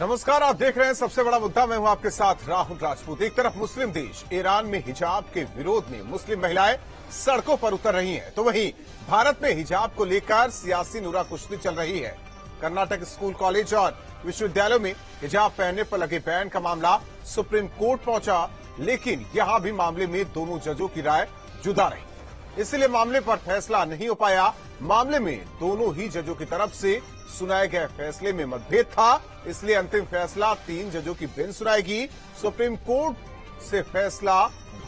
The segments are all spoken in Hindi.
नमस्कार, आप देख रहे हैं सबसे बड़ा मुद्दा। मैं हूं आपके साथ राहुल राजपूत। एक तरफ मुस्लिम देश ईरान में हिजाब के विरोध में मुस्लिम महिलाएं सड़कों पर उतर रही हैं, तो वहीं भारत में हिजाब को लेकर सियासी नुरा कुश्ती चल रही है। कर्नाटक स्कूल, कॉलेज और विश्वविद्यालयों में हिजाब पहनने पर लगे बैन का मामला सुप्रीम कोर्ट पहुंचा, लेकिन यहां भी मामले में दोनों जजों की राय जुदा रही, इसलिए मामले पर फैसला नहीं हो पाया। मामले में दोनों ही जजों की तरफ से सुनाए गए फैसले में मतभेद था, इसलिए अंतिम फैसला 3 जजों की बेंच सुनाएगी। सुप्रीम कोर्ट से फैसला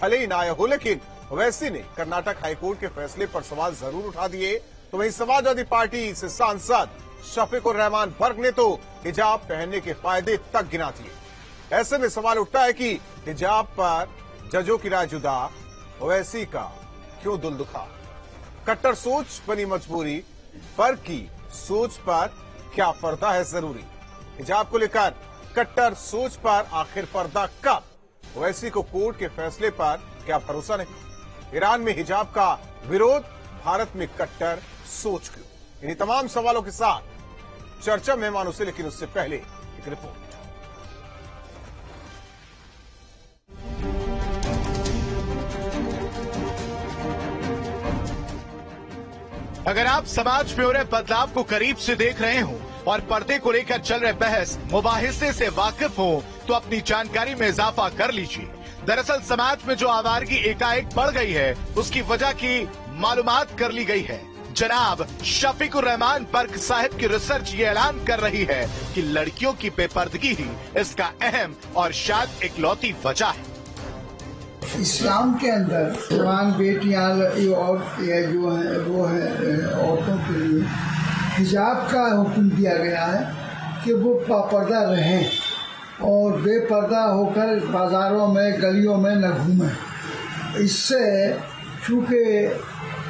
भले ही ना आया हो, लेकिन ओवैसी ने कर्नाटक हाईकोर्ट के फैसले पर सवाल जरूर उठा दिए। तो वहीं समाजवादी पार्टी से सांसद शफीकुर रहमान बर्क ने तो हिजाब पहनने के फायदे तक गिना दिए। ऐसे में सवाल उठता है कि हिजाब पर जजों की राय जुदा, ओवैसी का क्यों दिल दुखा? कट्टर सोच बनी मजबूरी, बर्क की सोच पर क्या पर्दा है जरूरी? हिजाब को लेकर कट्टर सोच पर आखिर पर्दा कब? ओवैसी को कोर्ट के फैसले पर क्या भरोसा नहीं? ईरान में हिजाब का विरोध, भारत में कट्टर सोच क्यों? इन्हीं तमाम सवालों के साथ चर्चा मेहमानों से, लेकिन उससे पहले एक रिपोर्ट। अगर आप समाज में हो रहे बदलाव को करीब से देख रहे हो और पर्दे को लेकर चल रहे बहस मुबाहिसे से वाकिफ हो, तो अपनी जानकारी में इजाफा कर लीजिए। दरअसल समाज में जो आवारगी एकाएक बढ़ गई है, उसकी वजह की मालूमात कर ली गई है। जनाब शफीकुर रहमान बर्क साहिब की रिसर्च ये ऐलान कर रही है कि लड़कियों की बेपर्दगी ही इसका अहम और शायद इकलौती वजह है। इस्लाम के अंदर जवान बेटियां और जो है वो है औरतों के लिए हिजाब का हुक्म दिया गया है कि वो पर्दा रहें और बेपर्दा होकर बाजारों में गलियों में न घूमें। इससे चूँकि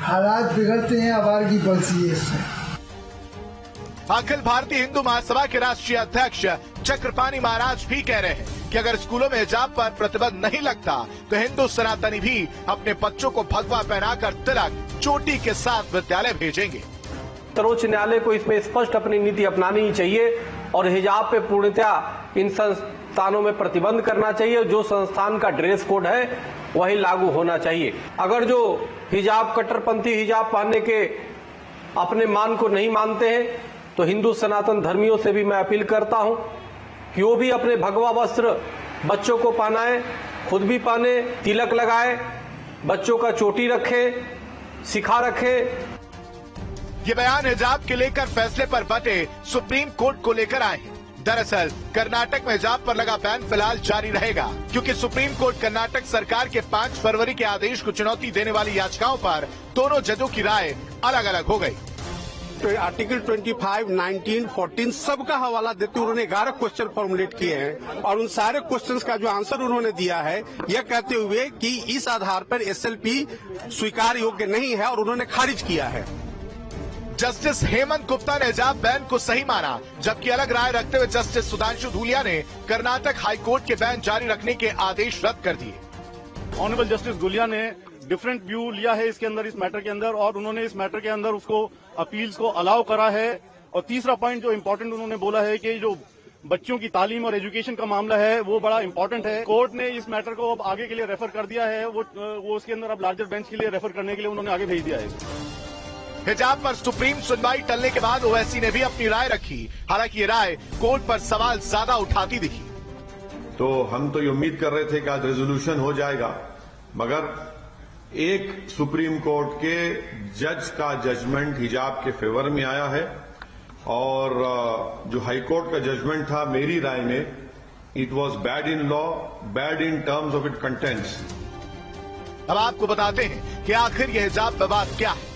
हालात बिगड़ते हैं, आवारगी बढ़ती है। इससे अखिल भारतीय हिंदू महासभा के राष्ट्रीय अध्यक्ष चक्रपाणी महाराज भी कह रहे हैं कि अगर स्कूलों में हिजाब पर प्रतिबंध नहीं लगता तो हिंदू सनातनी भी अपने बच्चों को भगवा पहनाकर तिलक चोटी के साथ विद्यालय भेजेंगे। सर्वोच्च न्यायालय को इसमें स्पष्ट अपनी नीति अपनानी ही चाहिए और हिजाब पे पूर्णतः इन संस्थानों में प्रतिबंध करना चाहिए। जो संस्थान का ड्रेस कोड है वही लागू होना चाहिए। अगर जो हिजाब कट्टरपंथी हिजाब पहनने के अपने मान को नहीं मानते हैं, तो हिंदू सनातन धर्मियों से भी मैं अपील करता हूं कि वो भी अपने भगवा वस्त्र बच्चों को पहनाएं, खुद भी पहने, तिलक लगाए, बच्चों का चोटी रखे, सिखा रखे। ये बयान हिजाब के लेकर फैसले पर बटे सुप्रीम कोर्ट को लेकर आए हैं। दरअसल कर्नाटक में हिजाब पर लगा बैन फिलहाल जारी रहेगा, क्योंकि सुप्रीम कोर्ट कर्नाटक सरकार के 5 फरवरी के आदेश को चुनौती देने वाली याचिकाओं पर दोनों जजों की राय अलग अलग हो गई। आर्टिकल 25, 19, 14 सबका हवाला देते हुए उन्होंने 11 क्वेश्चन फॉर्मुलेट किए हैं और उन सारे क्वेश्चंस का जो आंसर उन्होंने दिया है, यह कहते हुए कि इस आधार पर एसएलपी स्वीकार योग्य नहीं है और उन्होंने खारिज किया है। जस्टिस हेमंत गुप्ता ने हिजाब बैन को सही माना, जबकि अलग राय रखते हुए जस्टिस सुधांशु धूलिया ने कर्नाटक हाईकोर्ट के बैन जारी रखने के आदेश रद्द कर दिए। ऑनरेबल जस्टिस धूलिया ने डिफरेंट व्यू लिया है इसके अंदर, इस मैटर के अंदर, और उन्होंने इस मैटर के अंदर उसको अपील्स को अलाउ करा है। और तीसरा पॉइंट जो इम्पोर्टेंट उन्होंने बोला है कि जो बच्चों की तालीम और एजुकेशन का मामला है वो बड़ा इम्पोर्टेंट है। कोर्ट ने इस मैटर को अब आगे के लिए रेफर कर दिया है, वो उसके अंदर अब लार्जर बेंच के लिए रेफर करने के लिए उन्होंने आगे भेज दिया है। हिजाब पर सुप्रीम सुनवाई टलने के बाद ओवैसी ने भी अपनी राय रखी, हालांकि ये राय कोर्ट पर सवाल ज्यादा उठाती दिखी। तो हम तो ये उम्मीद कर रहे थे कि आज रेजोल्यूशन हो जाएगा, मगर एक सुप्रीम कोर्ट के जज का जजमेंट हिजाब के फेवर में आया है और जो हाईकोर्ट का जजमेंट था, मेरी राय में it was bad in law, bad in terms of it contents. अब आपको बताते हैं कि आखिर यह हिजाब विवाद क्या है।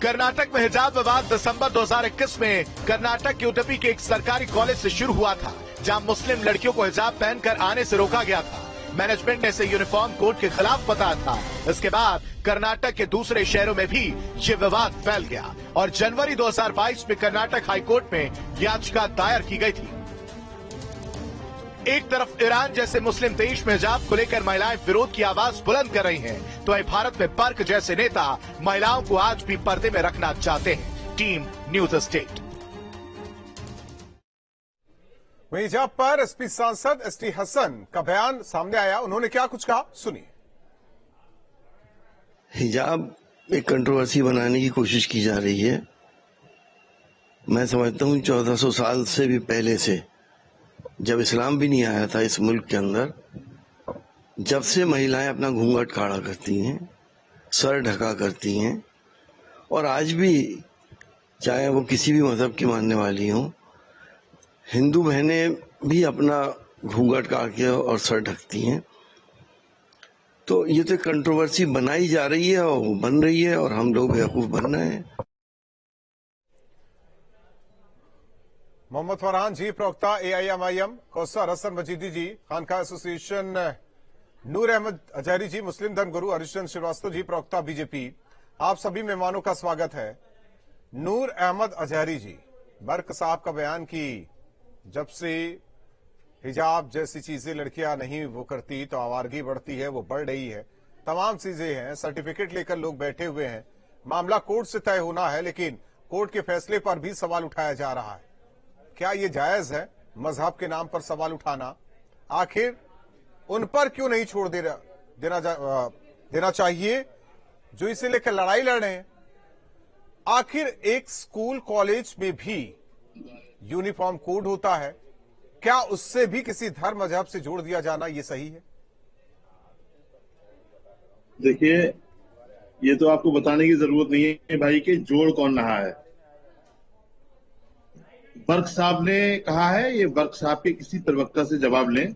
कर्नाटक में हिजाब विवाद दिसंबर 2021 में कर्नाटक के उडुपी के एक सरकारी कॉलेज से शुरू हुआ था, जहां मुस्लिम लड़कियों को हिजाब पहनकर आने से रोका गया था। मैनेजमेंट ने इसे यूनिफॉर्म कोड के खिलाफ बताया था। इसके बाद कर्नाटक के दूसरे शहरों में भी ये विवाद फैल गया और जनवरी 2022 में कर्नाटक हाईकोर्ट में याचिका दायर की गई थी। एक तरफ ईरान जैसे मुस्लिम देश में हिजाब को लेकर महिलाएं विरोध की आवाज बुलंद कर रही हैं, तो वहीं भारत में बर्क जैसे नेता महिलाओं को आज भी पर्दे में रखना चाहते हैं। Team news state. वहीं हिजाब पर एसपी सांसद एसटी हसन का बयान सामने आया। उन्होंने क्या कुछ कहा, सुनिए। हिजाब एक कंट्रोवर्सी बनाने की कोशिश की जा रही है। मैं समझता हूँ 1400 साल से भी पहले से, जब इस्लाम भी नहीं आया था इस मुल्क के अंदर, जब से महिलाएं अपना घूंघट खाड़ा करती हैं, सर ढका करती हैं, और आज भी चाहे वो किसी भी मजहब की मानने वाली हों, हिंदू बहनें भी अपना घूंघट काट के और सर ढकती हैं। तो ये तो कंट्रोवर्सी बनाई जा रही है और वो बन रही है, और हम लोग बेवकूफ बन रहे हैं। मोहम्मद फरहान जी, प्रवक्ता AIMIM, कौसर हसन मजीदी जी, खानका एसोसिएशन, नूर अहमद अजहरी जी, मुस्लिम धर्मगुरु हरिश्चंद्र श्रीवास्तव जी, प्रवक्ता BJP, आप सभी मेहमानों का स्वागत है। नूर अहमद अजहरी जी, बर्क साहब का बयान की जब से हिजाब जैसी चीजें लड़कियां नहीं वो करती तो आवारगी बढ़ती है, वो बढ़ रही है। तमाम चीजें हैं, सर्टिफिकेट लेकर लोग बैठे हुए हैं। मामला कोर्ट से तय होना है, लेकिन कोर्ट के फैसले पर भी सवाल उठाया जा रहा है। क्या ये जायज है मजहब के नाम पर सवाल उठाना? आखिर उन पर क्यों नहीं छोड़ देना चाहिए जो इसे लेकर लड़ाई लड़ रहे हैं? आखिर एक स्कूल कॉलेज में भी यूनिफॉर्म कोड होता है, क्या उससे भी किसी धर्म मजहब से जोड़ दिया जाना ये सही है? देखिए, ये तो आपको बताने की जरूरत नहीं है भाई कि जोड़ कौन रहा है। बर्क साहब ने कहा है, ये बर्क साहब के किसी प्रवक्ता से जवाब लें।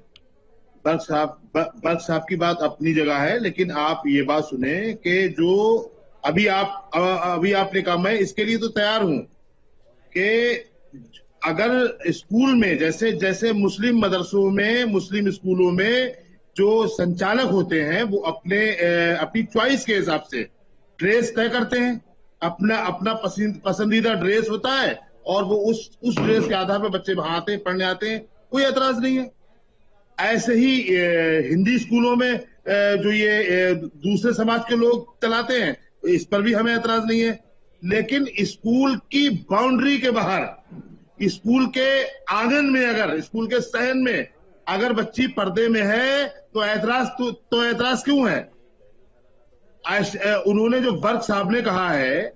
बर्क साहब की बात अपनी जगह है, लेकिन आप ये बात सुने कि जो अभी आपने कहा, मैं इसके लिए तो तैयार हूं कि अगर स्कूल में जैसे मुस्लिम मदरसों में, मुस्लिम स्कूलों में जो संचालक होते हैं वो अपनी चॉइस के हिसाब से ड्रेस तय करते हैं, अपना पसंदीदा ड्रेस होता है, और वो उस ड्रेस के आधार पर बच्चे वहां आते हैं, पढ़ने आते हैं, कोई एतराज नहीं है। ऐसे ही हिंदी स्कूलों में जो ये दूसरे समाज के लोग चलाते हैं, इस पर भी हमें एतराज नहीं है। लेकिन स्कूल की बाउंड्री के बाहर, स्कूल के आंगन में, अगर स्कूल के सहन में अगर बच्ची पर्दे में है तो एतराज क्यों है? उन्होंने जो बर्क साहब ने कहा है,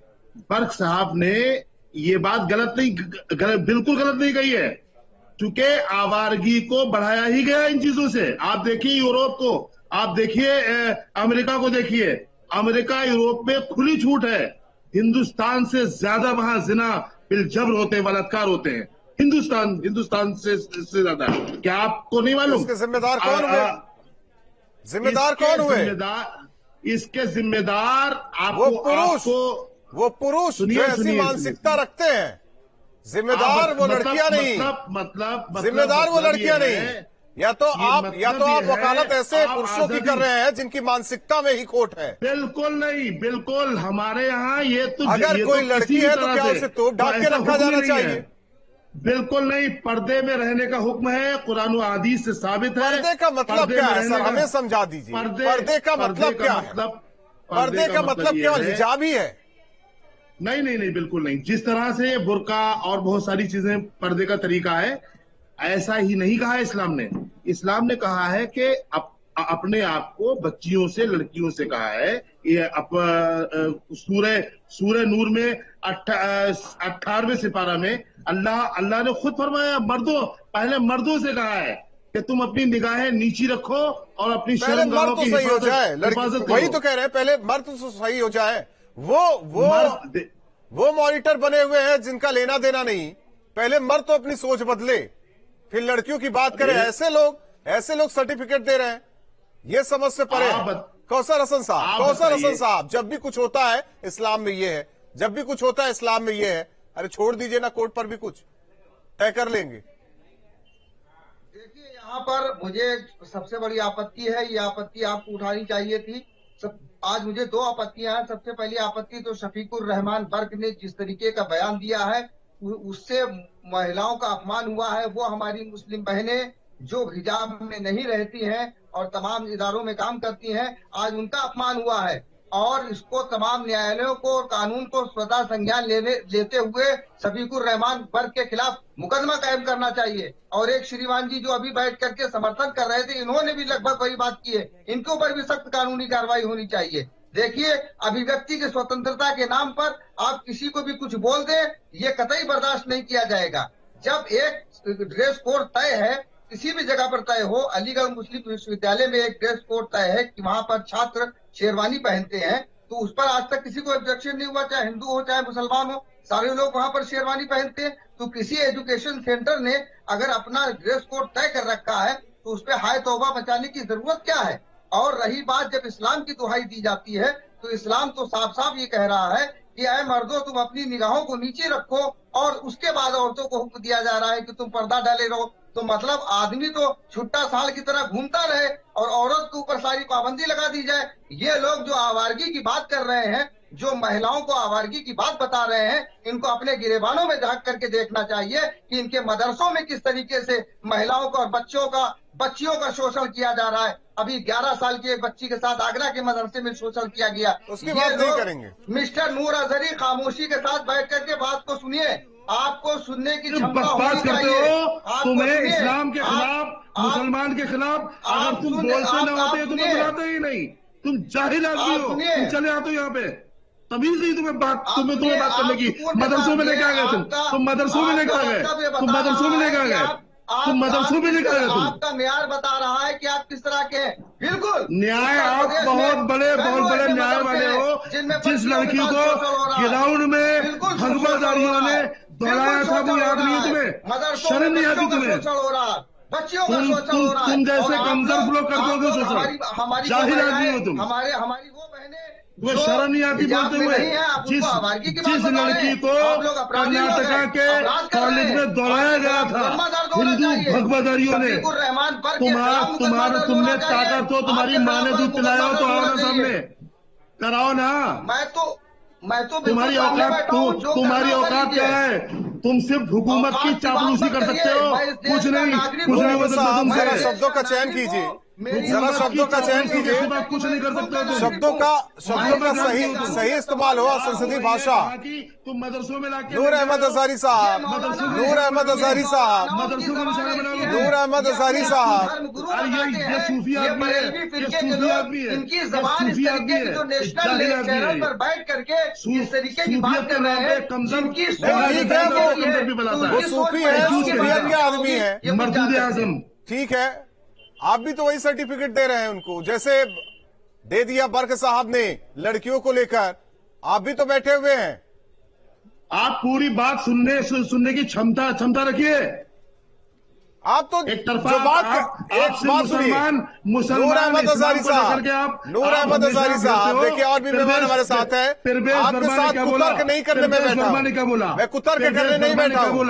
बर्क साहब ने ये बात बिल्कुल गलत नहीं कही है, क्योंकि आवारगी को बढ़ाया ही गया इन चीजों से। आप देखिए यूरोप को, आप देखिए अमेरिका को, देखिए अमेरिका यूरोप में खुली छूट है। हिंदुस्तान से ज्यादा वहां जिना बिलजबर होते हैं, बलात्कार होते हैं। हिंदुस्तान से ज्यादा। क्या आपको नहीं मालूम? इसके जिम्मेदार कौन हुए? इसके जिम्मेदार वो पुरुष जो ऐसी मानसिकता रखते हैं। जिम्मेदार वो लड़कियां नहीं, जिम्मेदार वो लड़कियां नहीं। या तो आप वकालत ऐसे पुरुषों की कर रहे हैं जिनकी मानसिकता में ही खोट है। बिल्कुल नहीं, बिल्कुल हमारे यहाँ ये तो, अगर कोई लड़की है तो क्या उसे तोप ढाक के रखा जाना चाहिए? बिल्कुल नहीं, पर्दे में रहने का हुक्म है, कुरान और हदीस से साबित है। पर्दे का मतलब क्या है सर, हमें समझा दीजिए। पर्दे का मतलब क्या है? पर्दे का मतलब केवल हिजाब ही है? नहीं, बिल्कुल नहीं। जिस तरह से बुर्का और बहुत सारी चीजें पर्दे का तरीका है, ऐसा ही नहीं कहा है इस्लाम ने। इस्लाम ने कहा है कि अपने आप को बच्चियों से, लड़कियों से कहा है। ये सूरह नूर में 18वें सिपारा में अल्लाह ने खुद फरमाया, पहले मर्दों से कहा है कि तुम अपनी निगाहें नीची रखो और अपनी शर्मगाहों की सही हो जाए। वही तो कह रहे हैं, पहले मर्द तो सही हो जाए। वो मॉनिटर बने हुए हैं जिनका लेना देना नहीं। पहले मर्द तो अपनी सोच बदले, फिर लड़कियों की बात करें। ऐसे लोग सर्टिफिकेट दे रहे हैं, ये समझ से परे है। कौसर हसन साहब, जब भी कुछ होता है इस्लाम में ये है, जब भी कुछ होता है इस्लाम में ये है। अरे छोड़ दीजिए ना, कोर्ट पर भी कुछ तय कर लेंगे। देखिए, यहाँ पर मुझे सबसे बड़ी आपत्ति है, ये आपत्ति आपको उठानी चाहिए थी। आज मुझे दो आपत्तियां हैं। सबसे पहली आपत्ति तो शफीकुर रहमान बर्क ने जिस तरीके का बयान दिया है, उससे महिलाओं का अपमान हुआ है। वो हमारी मुस्लिम बहनें जो हिजाब में नहीं रहती हैं और तमाम इदारों में काम करती हैं, आज उनका अपमान हुआ है। और इसको तमाम न्यायालयों को और कानून को स्वतः संज्ञान लेते हुए शफीकुर रहमान बर्क के खिलाफ मुकदमा कायम करना चाहिए। और एक श्रीमान जी जो अभी बैठ करके समर्थन कर रहे थे, इन्होंने भी लगभग वही बात की है, इनके ऊपर भी सख्त कानूनी कार्रवाई होनी चाहिए। देखिए, अभिव्यक्ति की स्वतंत्रता के नाम पर आप किसी को भी कुछ बोल दें, ये कतई बर्दाश्त नहीं किया जाएगा। जब एक ड्रेस कोड तय है, किसी भी जगह पर तय हो, अलीगढ़ मुस्लिम विश्वविद्यालय में एक ड्रेस कोड तय है कि वहां पर छात्र शेरवानी पहनते हैं, तो उस पर आज तक किसी को ऑब्जेक्शन नहीं हुआ, चाहे हिंदू हो चाहे मुसलमान हो, सारे लोग वहां पर शेरवानी पहनते हैं। तो किसी एजुकेशन सेंटर ने अगर अपना ड्रेस कोड तय कर रखा है तो उस पर हाय तौबा मचाने की जरूरत क्या है। और रही बात जब इस्लाम की दुहाई दी जाती है, तो इस्लाम तो साफ साफ ये कह रहा है कि ऐ मर्दों तुम अपनी निगाहों को नीचे रखो, और उसके बाद औरतों को हुक्म दिया जा रहा है कि तुम पर्दा डाले रहो। तो मतलब आदमी तो छुट्टा साल की तरह घूमता रहे और औरत के ऊपर सारी पाबंदी लगा दी जाए। ये लोग जो आवारगी की बात कर रहे हैं, जो महिलाओं को आवारगी की बात बता रहे हैं, इनको अपने गिरेबानों में झांक करके देखना चाहिए कि इनके मदरसों में किस तरीके से महिलाओं का और बच्चियों का शोषण किया जा रहा है। अभी 11 साल की एक बच्ची के साथ आगरा के मदरसे में शोषण किया गया। उसकी बात नहीं करेंगे। मिस्टर नूर अजहरी खामोशी के साथ बैठ करके बात को सुनिए, आपको सुनने की क्षमता होनी चाहिए। तुम्हें इस्लाम के खिलाफ, मुसलमान के खिलाफ अगर तुम बोलते न होते तो तुम बुलाते ही नहीं। तुम जाहिल आदमी हो, तुम चले आते हो यहाँ पे, तमीज नहीं तुम्हें बात करने की। मदरसों में लेकर आ गए तुम मदरसों में लेकर आ गए, तुम मदरसों में लेकर आ गए, तुम मदरसों में लेकर आ गए। तुम आपका न्याय बता रहा है कि आप किस तरह के हैं। बिल्कुल न्याय, आप बहुत बड़े न्याय वाले हो। जिस लड़की को ग्राउंड में भगवादारियों ने दौड़ाया था वो याद नहीं है तुम्हें? शर्म नहीं आती तुम्हें? बच्चियों का शोषण हो रहा है। तुम जैसे कमजोर लोग करते हो शोषण, जाहिल आदमी हो तुम। हमारी वो बहनें वो शर्म नहीं आती बोलते हुए। जिस लड़की को कर्नाटका के कॉलेज में दौड़ाया गया था हिंदू भगवादारियों ने, तुमने ताकत हो, तुम्हारी माँ ने दूध पिलाया हो तो आओ ना सामने, कराओ ना। मैं तो तुम्हारी औकात क्या है? तुम सिर्फ हुकूमत की चापलूसी कर सकते हो, कुछ नहीं हो सकता। जरा शब्दों का चयन कीजिए, जरा शब्दों का चयन कीजिए। कुछ नहीं कर सकते। शब्दों का सही इस्तेमाल हो, संसदीय भाषा। तुम मदरसों में लाके नूर अहमद अजहरी साहब, नूर अहमद अजहरी साहब, मदरसों को निशाना बना लो। नूर अहमद अजहरी साहब, ये सूफी आदमी है, ये सूफी आदमी है, इनकी जबान इस तरीके की जो नेशनल चैनल पर बैठ करके इस तरीके की बात कर रहे हैं, जिनकी वो सूफी है, सूफियत के आदमी है, मरदूद आजम। ठीक है, आप भी तो वही सर्टिफिकेट दे रहे हैं उनको, जैसे दे दिया बर्क साहब ने लड़कियों को लेकर। आप भी तो बैठे हुए हैं। आप पूरी बात सुनने की क्षमता रखिए। आप तो एक तरफा जो बात एक बात सुनिए, नूर अहमद अजहरी साहब, नूर अहमद अजहरी साहब, देखिए और भी मेहमान हमारे साथ है। आपके साथ कुतर्क नहीं करने में बैठा हूं, मैं कुतर्क करने नहीं बैठा हूं।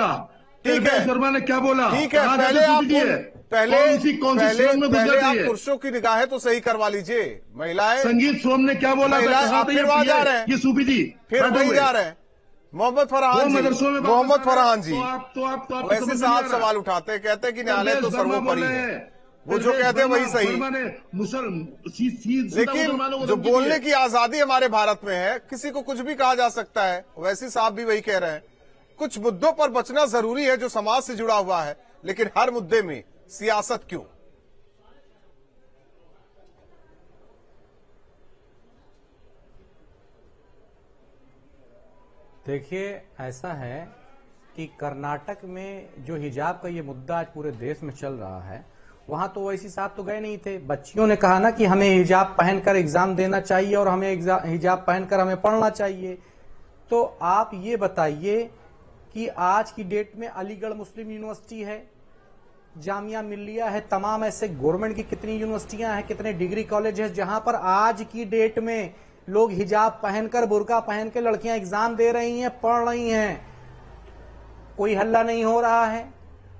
ठीक है, शर्मा ने क्या बोला? ठीक है, पहले आप पुरुषों की निगाहें तो सही करवा लीजिए। महिलाएं, संगीत सोम ने क्या बोला? आप फिर वहां जा रहे हैं, ये सूफी जी फिर वहीं जा रहे हैं। मोहम्मद फरहान जी, वैसे साहब सवाल उठाते हैं, कहते हैं कि न्यायालय तो सर्वोपरि है। वो जो कहते हैं वही सही। लेकिन जो बोलने की आजादी हमारे भारत में है, किसी को कुछ भी कहा जा सकता है। वैसे साहब भी वही कह रहे हैं, कुछ मुद्दों पर बचना जरूरी है जो समाज से जुड़ा हुआ है, लेकिन हर मुद्दे में सियासत क्यों? देखिए, ऐसा है कि कर्नाटक में जो हिजाब का ये मुद्दा आज पूरे देश में चल रहा है, वहां तो वैसी साहब तो गए नहीं थे। बच्चियों ने कहा ना कि हमें हिजाब पहनकर एग्जाम देना चाहिए और हमें हिजाब पहनकर हमें पढ़ना चाहिए। तो आप ये बताइए कि आज की डेट में अलीगढ़ मुस्लिम यूनिवर्सिटी है, जामिया मिल्लिया है, तमाम ऐसे गवर्नमेंट की कितनी यूनिवर्सिटियां हैं, कितने डिग्री कॉलेज है, जहां पर आज की डेट में लोग हिजाब पहनकर, बुर्का पहन के लड़कियां एग्जाम दे रही हैं, पढ़ रही हैं, कोई हल्ला नहीं हो रहा है।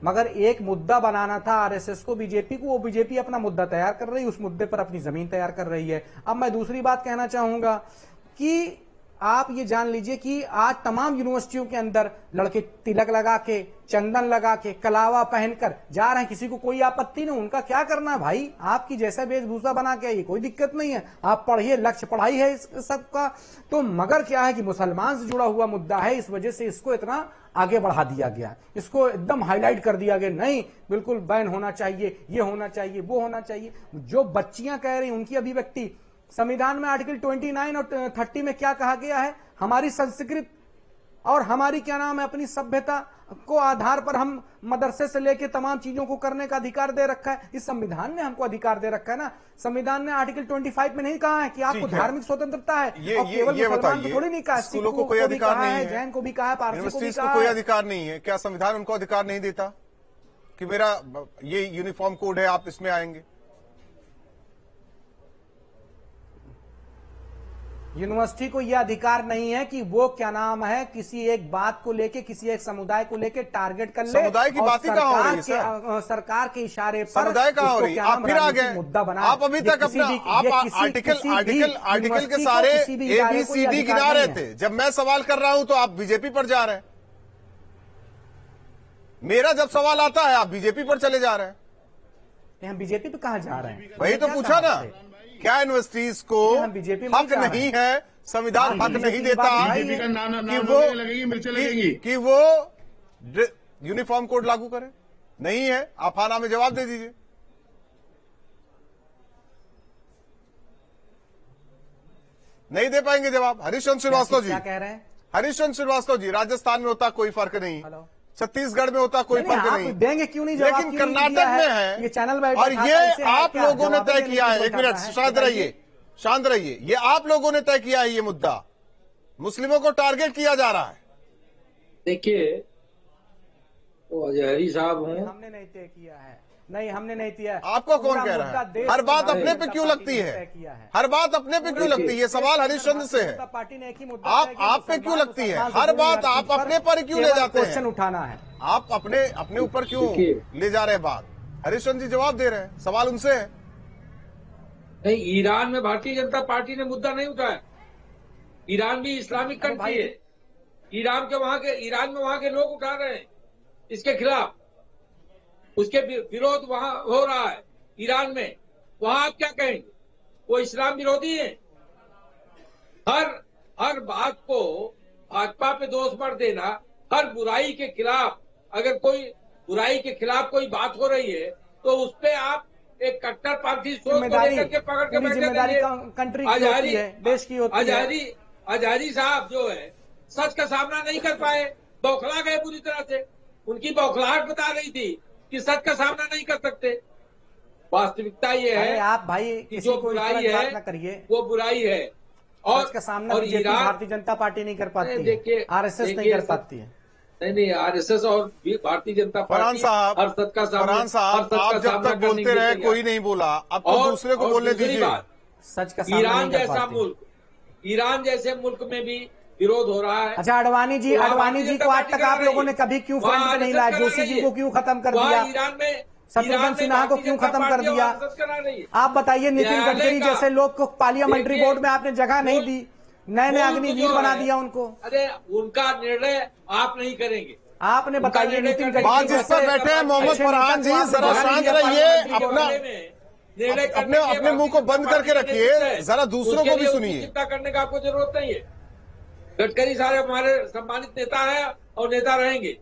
मगर एक मुद्दा बनाना था आरएसएस को, बीजेपी को, वो बीजेपी अपना मुद्दा तैयार कर रही है, उस मुद्दे पर अपनी जमीन तैयार कर रही है। अब मैं दूसरी बात कहना चाहूंगा कि आप ये जान लीजिए कि आज तमाम यूनिवर्सिटियों के अंदर लड़के तिलक लगा के, चंदन लगा के, कलावा पहनकर जा रहे हैं। किसी को कोई आपत्ति नहीं, उनका क्या करना है भाई, आपकी जैसा वेशभूषा बना के आइए, कोई दिक्कत नहीं है। आप पढ़िए, लक्ष्य पढ़ाई है इस सबका। तो मगर क्या है कि मुसलमान से जुड़ा हुआ मुद्दा है, इस वजह से इसको इतना आगे बढ़ा दिया गया, इसको एकदम हाईलाइट कर दिया गया। नहीं, बिल्कुल बैन होना चाहिए, ये होना चाहिए, वो होना चाहिए। जो बच्चियां कह रही उनकी अभिव्यक्ति, संविधान में आर्टिकल 29 और 30 में क्या कहा गया है, हमारी संस्कृत और हमारी क्या नाम है अपनी सभ्यता को आधार पर हम मदरसे से लेके तमाम चीजों को करने का अधिकार दे रखा है। इस संविधान ने हमको अधिकार दे रखा है ना। संविधान ने आर्टिकल 25 में नहीं कहा है कि आपको धार्मिक स्वतंत्रता है, और केवल मुसलमान को थोड़ी नहीं कहा, स्कूलों को कोई अधिकार नहीं है, जैन को भी कहा है, पारसी को भी कहा कोई है। अधिकार नहीं है। क्या संविधान उनको अधिकार नहीं देता कि मेरा ये यूनिफॉर्म कोड है, आप इसमें आएंगे? यूनिवर्सिटी को यह अधिकार नहीं है कि वो क्या नाम है किसी एक बात को लेके, किसी एक समुदाय को लेके टारगेट कर ले। समुदाय की बात ही कहां हो रही है सर? सरकार के इशारे पर समुदाय कहां हो रही है? आप फिर आ गए मुद्दा बना। आप अभी तक अपना आर्टिकल के सारे ABCD गिना रहे थे। जब मैं सवाल कर रहा हूं तो आप बीजेपी पर जा रहे हैं। मेरा जब सवाल आता है आप बीजेपी पर चले जा रहे हैं। हम बीजेपी पे कहां जा रहे हैं? वही तो पूछा ना, क्या यूनिवर्सिटीज को हक नहीं है, संविधान हक नहीं देता कि वो यूनिफॉर्म कोड लागू करें? नहीं है। आप हाँ नाम में जवाब दे दीजिए। नहीं दे पाएंगे जवाब। हरीशचंद्र श्रीवास्तव जी क्या कह रहे हैं? हरीशचंद्र श्रीवास्तव जी, राजस्थान में होता कोई फर्क नहीं, छत्तीसगढ़ में होता कोई फर्क नहीं, देंगे क्यों नहीं जवाब? लेकिन कर्नाटक में है ये चैनल और ये आप लोगों ने तय किया है। एक मिनट शांत रहिए, शांत रहिए। ये आप लोगों ने तय किया है, ये मुद्दा मुस्लिमों को टारगेट किया जा रहा है। देखिए, वो अजहरी साहब हैं, हमने नहीं तय किया है। नहीं, हमने नहीं किया। आपको कौन कह रहा है? हर बात अपने पे क्यों लगती है? हर बात अपने पे क्यों लगती है? ये सवाल हरिश्चंद्र से है। पार्टी ने एक ही मुद्दा आप पे क्यों लगती है? हर बात आप अपने पर क्यों ले जाते हैं? क्वेश्चन उठाना है। आप अपने ऊपर क्यों ले जा रहे हैं बात? हरिश्चंद्र जी जवाब दे रहे हैं, सवाल उनसे है। नहीं, ईरान में भारतीय जनता पार्टी ने मुद्दा नहीं उठाया। ईरान भी इस्लामिक कंट्री है। ईरान में वहां के लोग उठा रहे हैं इसके खिलाफ, उसके विरोध वहां हो रहा है ईरान में। वहां आप क्या कहेंगे? वो इस्लाम विरोधी है। हर बात को भाजपा पे दोष मत देना। हर बुराई के खिलाफ, अगर कोई बुराई के खिलाफ कोई बात हो रही है तो उस पे आप एक कट्टरपंथी सोच को लेकर के पकड़ के बैठे। देश की होती है। अजहरी साहब जो है सच का सामना नहीं कर पाए, बौखला गए पूरी तरह से। उनकी बौखलाहट बता रही थी कि सच का सामना नहीं कर सकते। वास्तविकता ये है आप भाई जो बुराई है वो बुराई है, और सच का सामना भारतीय जनता पार्टी नहीं कर पाती, देखिए RSS नहीं कर पाती है। नहीं, RSS और भारतीय जनता पार्टी हर सच का सामना, आप जब तक बोलते रहे कोई नहीं बोला, अब तो दूसरे को बोलने दीजिए। सच का सामना ईरान जैसे मुल्क में भी विरोध हो रहा है। अच्छा, अडवाणी जी को आज तक आप लोगों ने कभी क्यों फ्रंट पे नहीं लाया? जोशी जी को क्यों खत्म कर दिया? ईरान में शत्रुघ्न सिन्हा को क्यों खत्म कर दिया? आप बताइए, नितिन गडकरी जैसे लोग को पार्लियामेंट्री बोर्ड में आपने जगह नहीं दी, नए अग्निवीर बना दिया उनको। अरे उनका निर्णय आप नहीं करेंगे। आपने बताइए, नितिन गडकरी जिस पर बैठे हैं मोहम्मद फरहान जी, जरा शांत रहिए, अपने मुंह को बंद करके रखिए, जरा दूसरों को भी सुनिए। चिंता करने का आपको जरूरत नहीं है। गडकरी साहब हमारे सम्मानित नेता है और नेता रहेंगे,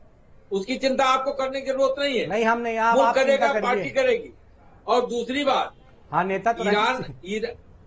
उसकी चिंता आपको करने की जरूरत नहीं है। नहीं, हम नहीं, आप करेगा, पार्टी करेगी। और दूसरी बात, हाँ, नेता तो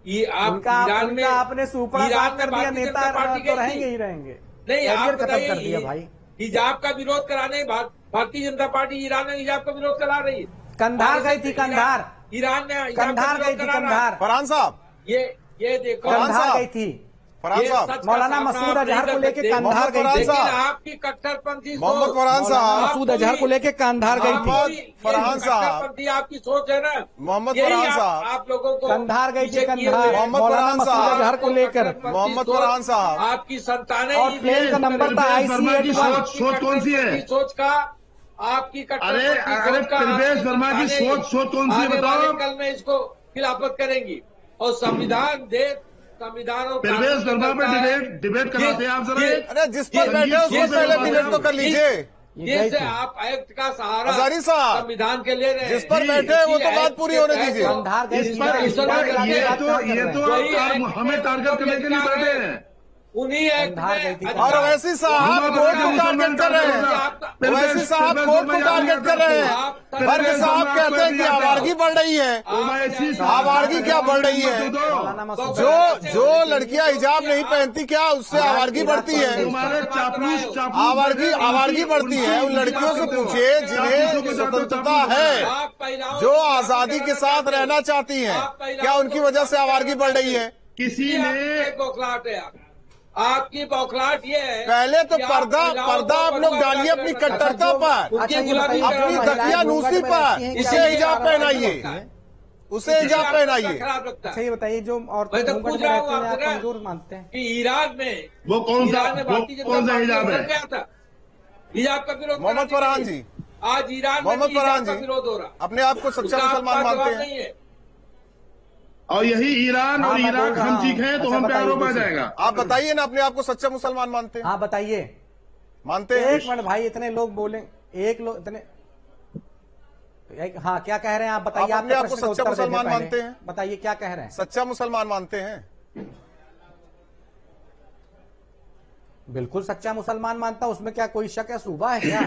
ईरान में आपने सुपड़ा साफ कर दिया, नेता तो रहेंगे ही रहेंगे। नहीं, आप खत्म कर दिया भाई। हिजाब का विरोध कराने भारतीय जनता पार्टी ईरान में हिजाब का विरोध करा रही है। कंधार गई थी, कंधार ईरान में कंधार गई थी, कंधार। फरहान साहब, ये देखो, कंधार गई थी। फरहान साहब, मौलाना मसूद अजहर को लेके कंधार गई थी। आपकी कट्टरपंथी मोहम्मद फरहान साहब, मसूद अजहर को लेके कंधार गई थी। फरहान साहब, आपकी सोच है ना। मोहम्मद फरहान साहब, आप लोगों को कंधार गई थी, कंधार। मोहम्मद फरहान साहब अजहर को लेकर मोहम्मद फरहान साहब, आपकी संतानें, और प्लेन का नंबर था IC सोच कौन सी है? सोच का आपकी अरे प्रवेश वर्मा की सोच कौन सी है बताओ? कल में इसको खिलाफत करेंगी और संविधान देश संविधान और प्रवेश वर्मा पे डिबेट कराते हैं आप जरा। अरे जिस पर बैठे उसको पहले डिबेट तो कर लीजिए। जैसे आप एक्ट का सहारा हजारी साहब संविधान के ले रहे हैं, जिस पर बैठे वो तो बात पूरी होने दीजिए। ये तो हमें टारगेट करने के लिए बैठे हैं। उन्हीं एक्ट में और वैसी साहब कोर्ट को टारगेट कर रहे हैं, वैसी साहब कोर्ट को टारगेट कर रहे हैं। वर्ग साहब कहते हैं कि आवारगी बढ़ रही है। आवारगी क्या बढ़ रही है? जो लड़कियां हिजाब नहीं पहनती क्या उससे आवारगी बढ़ती है? आवारगी बढ़ती है। उन लड़कियों से पूछिए जिन्हें स्वतंत्रता है, जो आजादी के साथ रहना चाहती हैं, क्या उनकी वजह से आवारगी बढ़ रही है? किसी ने बौखलाहट है आपकी बौखलाहट ये है। पहले तो पर्दा आप लोग डालिए अपनी कट्टरता पर, अपनी दकियानूसी पर। इसे हिजाब पहनाइए, उसे हिजाब पहनाइए। अच्छा ये बताइए, जो और पूछ रहा हूँ आप कमजोर मानते हैं कि ईरान में वो कौन सा हिजाब है? हिजाब का विरोध मोहम्मद फरहान जी, आज ईरान में मोहम्मद फरहान जी विरोध हो रहा, अपने आप को सच्चा मुसलमान मानते हैं? और यही ईरान और इराक हम ठीक हैं तो हम पे आरोप आ जाएगा। आप बताइए ना, अपने आप को सच्चा मुसलमान मानते हैं? हाँ बताइए, मानते हैं? एक मिनट भाई, इतने लोग बोले, एक लोग इतने, हाँ क्या कह रहे हैं आप बताइए। आप अपने आप को सच्चा मुसलमान मानते हैं? बताइए क्या कह रहे हैं। सच्चा मुसलमान मानते हैं? बिल्कुल सच्चा मुसलमान मानता, उसमें क्या कोई शक है, सूबा है क्या?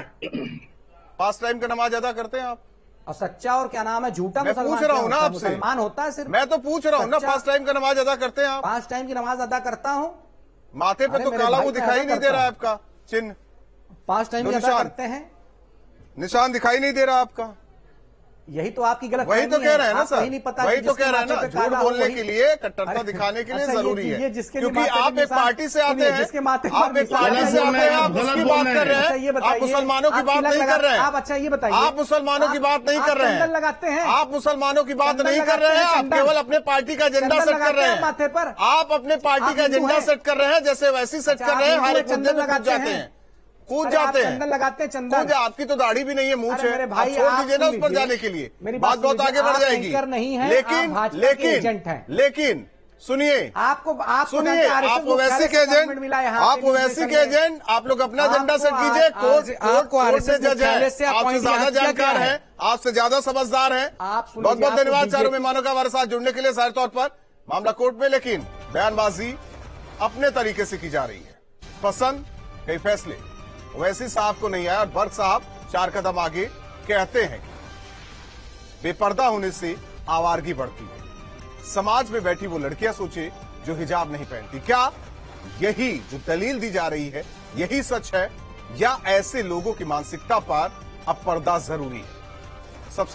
5 टाइम की नमाज अदा करते हैं आप? और सच्चा और क्या नाम है, झूठा मुसलमान? पूछ रहा हूँ ना आपसे, मुसलमान होता है सिर्फ। मैं तो पूछ रहा हूँ ना, 5 टाइम का नमाज अदा करते हैं आप? 5 टाइम की नमाज अदा करता हूँ। माथे पे तो काला वो दिखाई नहीं दे रहा है आपका चिन्ह। 5 टाइम की अदा करते हैं, निशान दिखाई नहीं दे रहा आपका। यही तो आपकी गलत, वही तो कह रहे हैं ना सर, नहीं पता, वही तो कह रहे हैं ना, झूठ बोलने के लिए, कट्टरता दिखाने के लिए जरूरी है, क्योंकि आप एक पार्टी से आते हैं, आप एक पार्टी से आते हैं, आप उसकी बात कर रहे हैं, आप मुसलमानों की बात नहीं कर रहे हैं। आप अच्छा ये बताइए, आप मुसलमानों की बात नहीं कर रहे हैं, लगाते हैं आप मुसलमानों की बात नहीं कर रहे हैं, आप केवल अपने पार्टी का एजेंडा सेट कर रहे हैं माथे पर। आप अपने पार्टी का एजेंडा सेट कर रहे हैं, जैसे वैसी सेट कर रहे हैं, हर एक मुद्दे में कूद जाते हैं, चंदन लगाते हैं, चंदन। आपकी तो दाढ़ी भी नहीं है, मूंछ है, आप छोड़ दीजिए ना उस पर जाने के लिए, बात बहुत आगे बढ़ जाएगी। लेकिन सुनिए, सुनिए, आप ओवैसी के एजेंट, आप लोग अपना एजेंडा सेट कीजिए। कोर्ट से जज है, आपसे ज्यादा जानकार है, आपसे ज्यादा समझदार है। बहुत बहुत धन्यवाद चारों मेहमानों का हमारे साथ जुड़ने के लिए। जाहिर तौर पर मामला कोर्ट में, लेकिन बयानबाजी अपने तरीके से की जा रही है। पसंद कई फैसले ओवैसी साहब को नहीं आया, और बर्क साहब 4 कदम आगे कहते हैं बेपर्दा होने से आवारगी बढ़ती है। समाज में बैठी वो लड़कियां सोचे जो हिजाब नहीं पहनती, क्या यही जो दलील दी जा रही है यही सच है, या ऐसे लोगों की मानसिकता पर अब पर्दा जरूरी है?